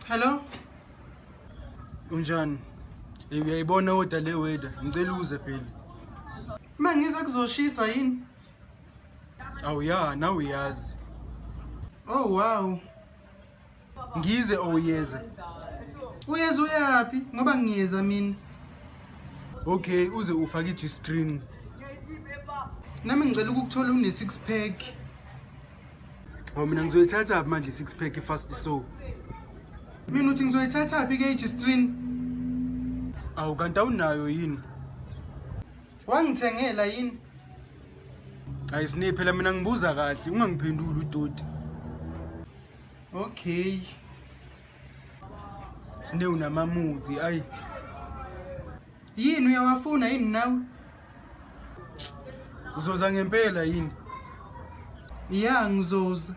Hello? Unjani? Uyayibona oda le weather. Ngicela uze phela. Mangiza kuzoshisa yini? Awu ya, nawe uyazi. Oh wow. Ngize oyeza. Uyeza uyapi? Ngoba ngiyeza mina. Okay, uze ufake i-G-string. Nami ngicela ukukuthola une 6 pack. Mina ngizoyithatha manje 6 pack fast so. Mina uthi ngizoyithatha phi ke i-G-string? Awu kanti awunayo yini? Wangithengela yini? Ayisine phela mina ngibuza kahle, ungangiphenduli udoti. Okay. Sine unamamuzi, ayi. Yini uyawafuna yini nawe? Uzoza ngempela yini? Ya ngizoza.